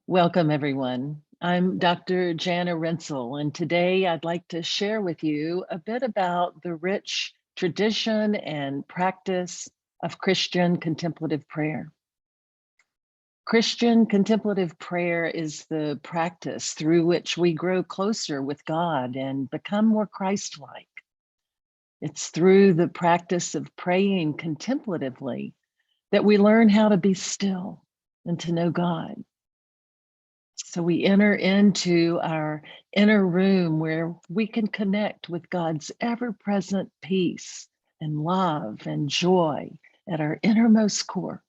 Welcome, everyone. I'm Dr. Jana Rentzel, and today I'd like to share with you a bit about the rich tradition and practice of Christian contemplative prayer. Christian contemplative prayer is the practice through which we grow closer with God and become more Christ-like. It's through the practice of praying contemplatively that we learn how to be still and to know God. So we enter into our inner room where we can connect with God's ever-present peace and love and joy at our innermost core,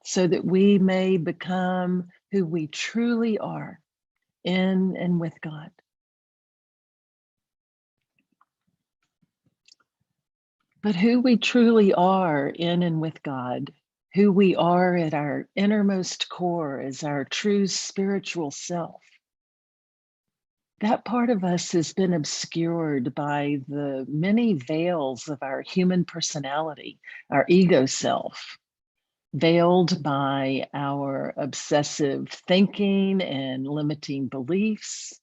so that we may become who we truly are in and with God. But who we truly are in and with God, who we are at our innermost core is our true spiritual self. That part of us has been obscured by the many veils of our human personality, our ego self, veiled by our obsessive thinking and limiting beliefs,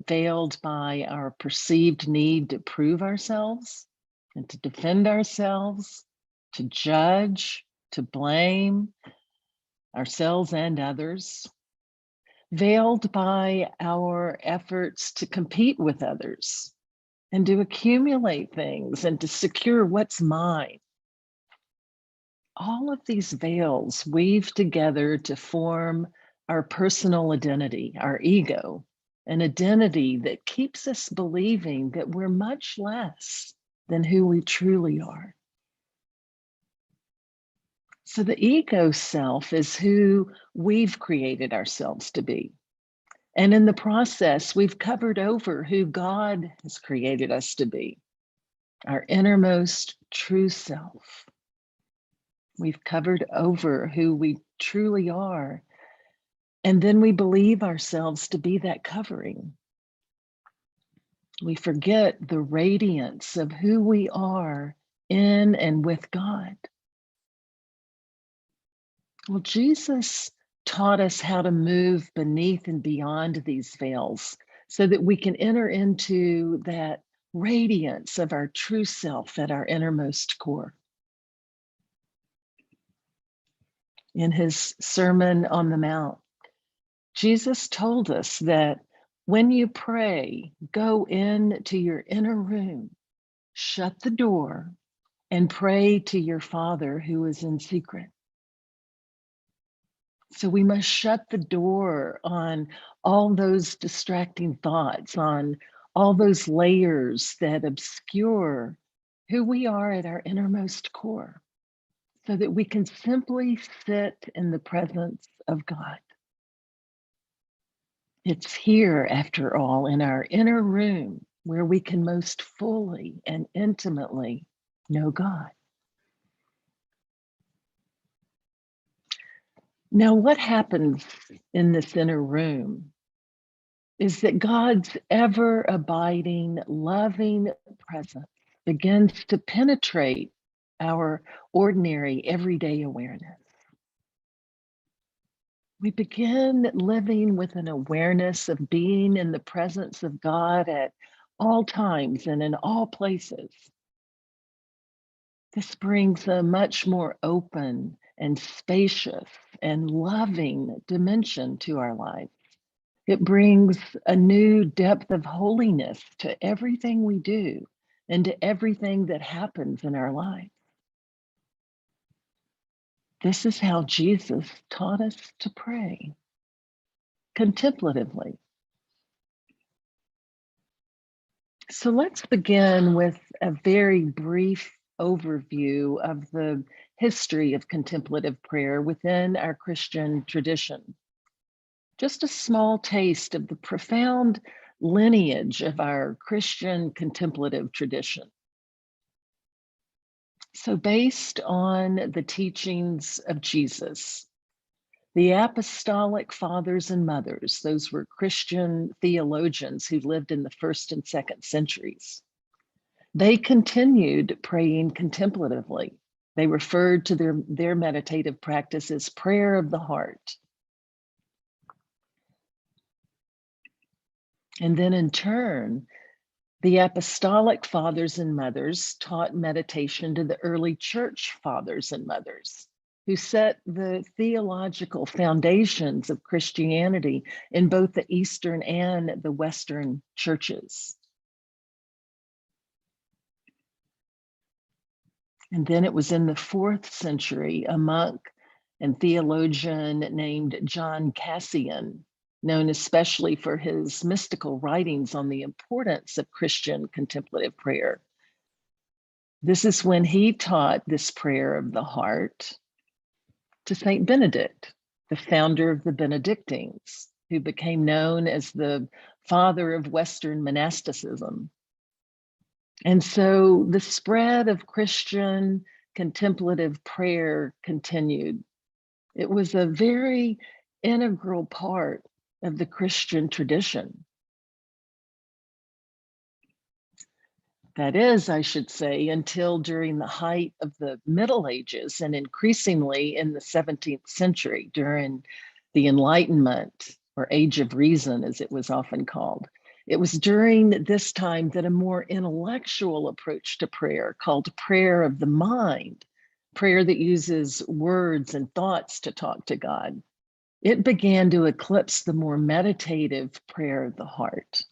veiled by our perceived need to prove ourselves and to defend ourselves, to judge, to blame ourselves and others, veiled by our efforts to compete with others and to accumulate things and to secure what's mine. All of these veils weave together to form our personal identity, our ego, an identity that keeps us believing that we're much less than who we truly are. So the ego self is who we've created ourselves to be. And in the process, we've covered over who God has created us to be, our innermost true self. We've covered over who we truly are. And then we believe ourselves to be that covering. We forget the radiance of who we are in and with God. Well, Jesus taught us how to move beneath and beyond these veils so that we can enter into that radiance of our true self at our innermost core. In his Sermon on the Mount, Jesus told us that when you pray, go into your inner room, shut the door, and pray to your Father who is in secret. So we must shut the door on all those distracting thoughts, on all those layers that obscure who we are at our innermost core, so that we can simply sit in the presence of God. It's here, after all, in our inner room where we can most fully and intimately know God. Now, what happens in this inner room is that God's ever abiding, loving presence begins to penetrate our ordinary, everyday awareness. We begin living with an awareness of being in the presence of God at all times and in all places. This brings a much more open and spacious and loving dimension to our life. It brings a new depth of holiness to everything we do and to everything that happens in our life. This is how Jesus taught us to pray, contemplatively. So let's begin with a very brief overview of the history of contemplative prayer within our Christian tradition. Just a small taste of the profound lineage of our Christian contemplative tradition. So based on the teachings of Jesus, the apostolic fathers and mothers, those were Christian theologians who lived in the 1st and 2nd centuries, they continued praying contemplatively. They referred to their meditative practice as prayer of the heart. And then in turn, the apostolic fathers and mothers taught meditation to the early church fathers and mothers who set the theological foundations of Christianity in both the Eastern and the Western churches. And then it was in the 4th century, a monk and theologian named John Cassian, known especially for his mystical writings on the importance of Christian contemplative prayer. This is when he taught this prayer of the heart to Saint Benedict, the founder of the Benedictines, who became known as the father of Western monasticism. And so the spread of Christian contemplative prayer continued. It was a very integral part of the Christian tradition. That is, I should say, until during the height of the Middle Ages and increasingly in the 17th century during the Enlightenment, or Age of Reason, as it was often called. It was during this time that a more intellectual approach to prayer, called prayer of the mind, prayer that uses words and thoughts to talk to God, it began to eclipse the more meditative prayer of the heart.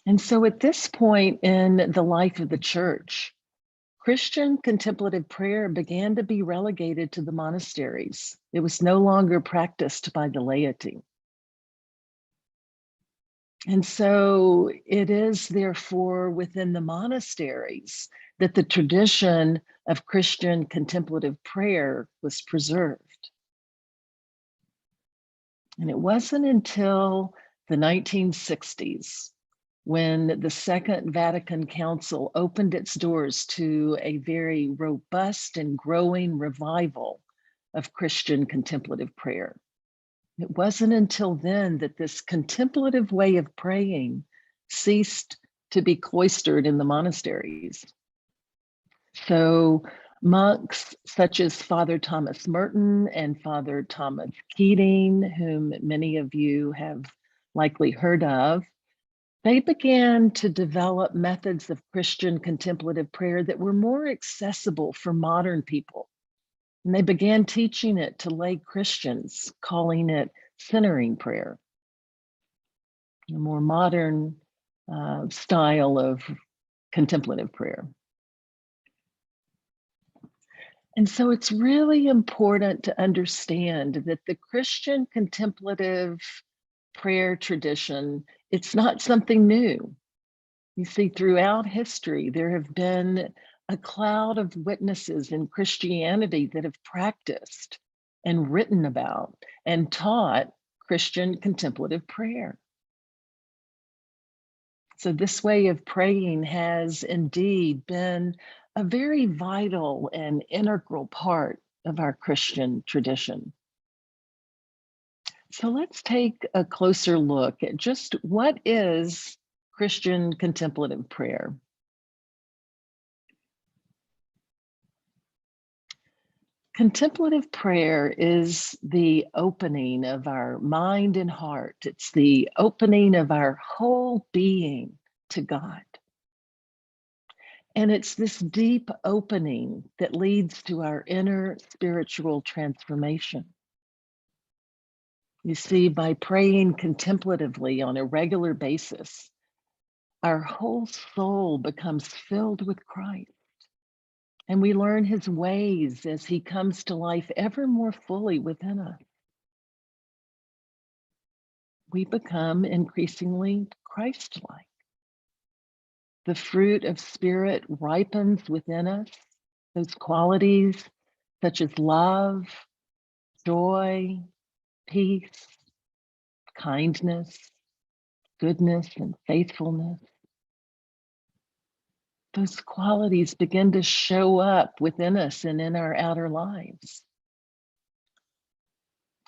And so at this point in the life of the church, Christian contemplative prayer began to be relegated to the monasteries. It was no longer practiced by the laity. And so it is therefore within the monasteries that the tradition of Christian contemplative prayer was preserved. And it wasn't until the 1960s when the Second Vatican Council opened its doors to a very robust and growing revival of Christian contemplative prayer. It wasn't until then that this contemplative way of praying ceased to be cloistered in the monasteries. So monks such as Father Thomas Merton and Father Thomas Keating, whom many of you have likely heard of, they began to develop methods of Christian contemplative prayer that were more accessible for modern people. And they began teaching it to lay Christians, calling it centering prayer, a more modern style of contemplative prayer. And so it's really important to understand that the Christian contemplative prayer tradition, it's not something new. You see, throughout history, there have been a cloud of witnesses in Christianity that have practiced and written about and taught Christian contemplative prayer. So this way of praying has indeed been a very vital and integral part of our Christian tradition. So let's take a closer look at just what is Christian contemplative prayer. Contemplative prayer is the opening of our mind and heart. It's the opening of our whole being to God. And it's this deep opening that leads to our inner spiritual transformation. You see, by praying contemplatively on a regular basis, our whole soul becomes filled with Christ. And we learn his ways as he comes to life ever more fully within us. We become increasingly Christ-like. The fruit of spirit ripens within us, those qualities such as love, joy, peace, kindness, goodness, and faithfulness. Those qualities begin to show up within us and in our outer lives.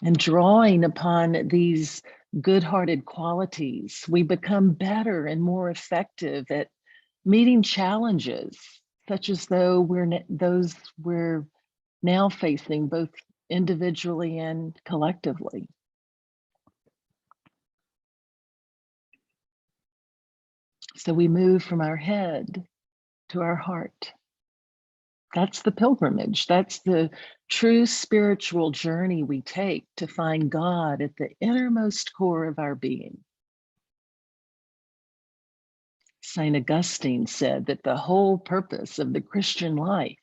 And drawing upon these good-hearted qualities, we become better and more effective at meeting challenges, such as those we're now facing both individually and collectively. So we move from our head to our heart. That's the pilgrimage. That's the true spiritual journey we take to find God at the innermost core of our being. St. Augustine said that the whole purpose of the Christian life,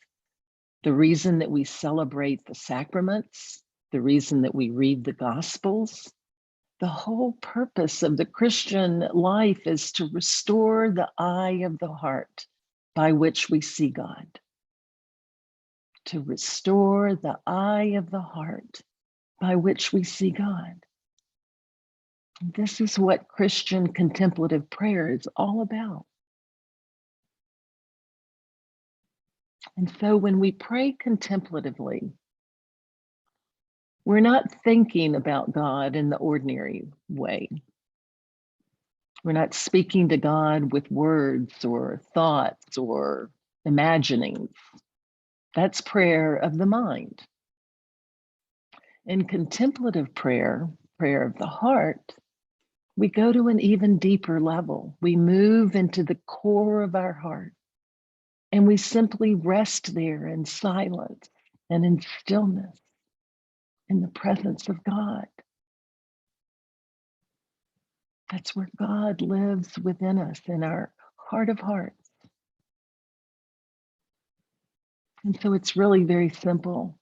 the reason that we celebrate the sacraments, the reason that we read the Gospels, the whole purpose of the Christian life is to restore the eye of the heart by which we see God. To restore the eye of the heart by which we see God. This is what Christian contemplative prayer is all about. And so when we pray contemplatively, we're not thinking about God in the ordinary way. We're not speaking to God with words or thoughts or imaginings. That's prayer of the mind. In contemplative prayer, prayer of the heart, we go to an even deeper level. We move into the core of our heart and we simply rest there in silence and in stillness in the presence of God. That's where God lives within us in our heart of hearts. And so it's really very simple.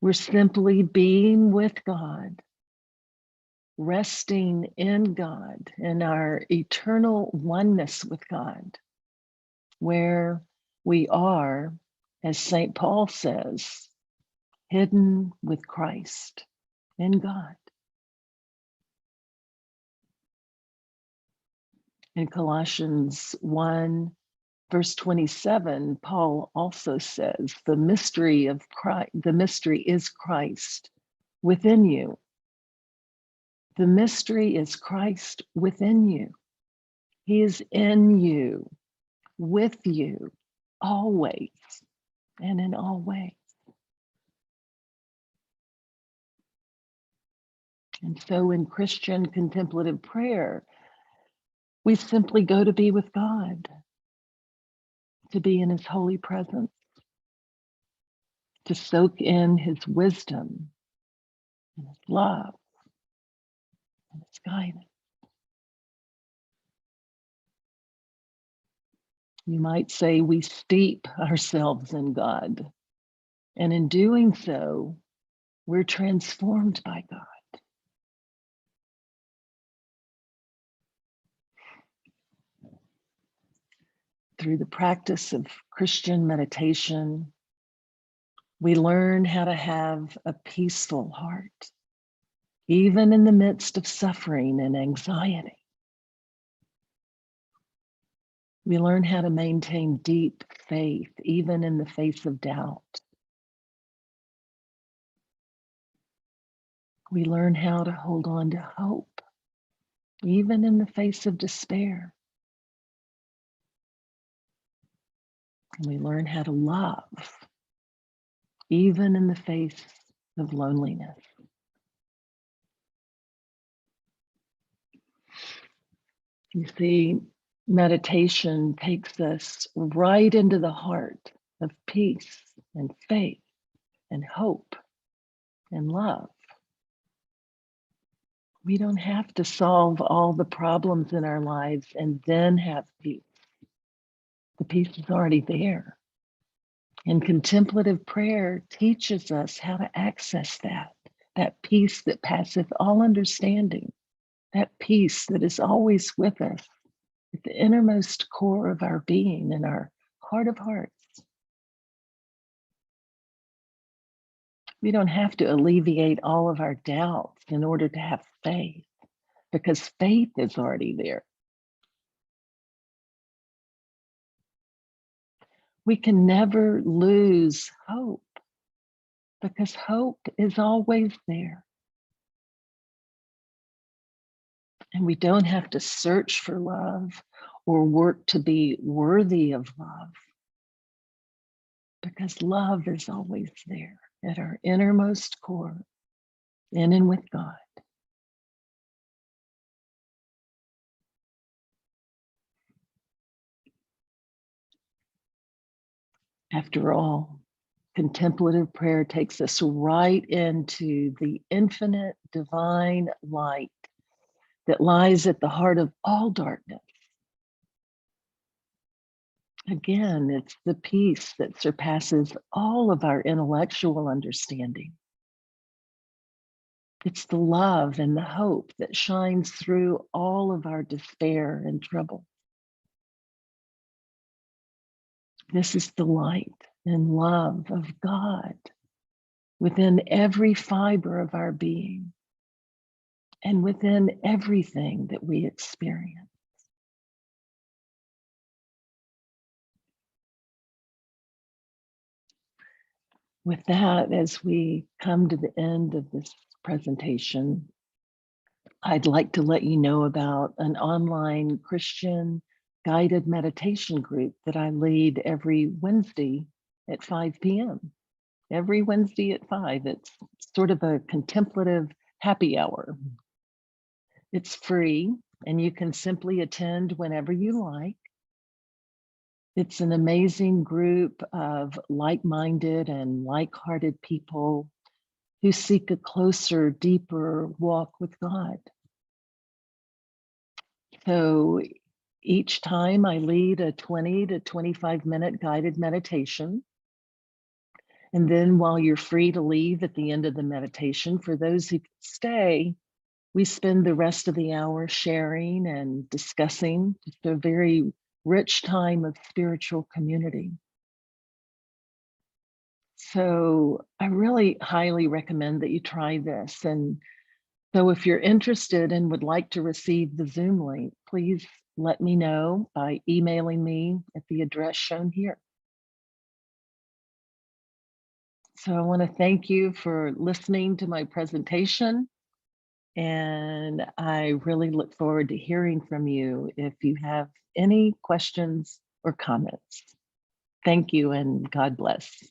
We're simply being with God, resting in God, in our eternal oneness with God, where we are, as St. Paul says, hidden with Christ in God. In Colossians 1, verse 27, Paul also says, the mystery of Christ, the mystery is Christ within you. The mystery is Christ within you. He is in you, with you, always, and in all ways. And so in Christian contemplative prayer, we simply go to be with God, to be in his holy presence, to soak in his wisdom and his love and his guidance. You might say we steep ourselves in God, and in doing so, we're transformed by God. Through the practice of Christian meditation, we learn how to have a peaceful heart, even in the midst of suffering and anxiety. We learn how to maintain deep faith, even in the face of doubt. We learn how to hold on to hope, even in the face of despair. And we learn how to love, even in the face of loneliness. You see, meditation takes us right into the heart of peace and faith and hope and love. We don't have to solve all the problems in our lives and then have peace. The peace is already there. And contemplative prayer teaches us how to access that peace that passeth all understanding, that peace that is always with us at the innermost core of our being, in our heart of hearts. We don't have to alleviate all of our doubts in order to have faith, because faith is already there. We can never lose hope, because hope is always there. And we don't have to search for love or work to be worthy of love, because love is always there at our innermost core, in and with God. After all, contemplative prayer takes us right into the infinite divine light that lies at the heart of all darkness. Again, it's the peace that surpasses all of our intellectual understanding. It's the love and the hope that shines through all of our despair and trouble. This is the light and love of God within every fiber of our being and within everything that we experience. With that, as we come to the end of this presentation, I'd like to let you know about an online Christian guided meditation group that I lead every Wednesday at 5 p.m. Every Wednesday at 5. It's sort of a contemplative happy hour. It's free, and you can simply attend whenever you like. It's an amazing group of like-minded and like-hearted people who seek a closer, deeper walk with God. So each time I lead a 20 to 25-minute guided meditation. And then while you're free to leave at the end of the meditation, for those who stay, we spend the rest of the hour sharing and discussing. Just a very rich time of spiritual community. So I really highly recommend that you try this. And so if you're interested and would like to receive the Zoom link, please let me know by emailing me at the address shown here. So I want to thank you for listening to my presentation. And I really look forward to hearing from you if you have any questions or comments. Thank you and God bless.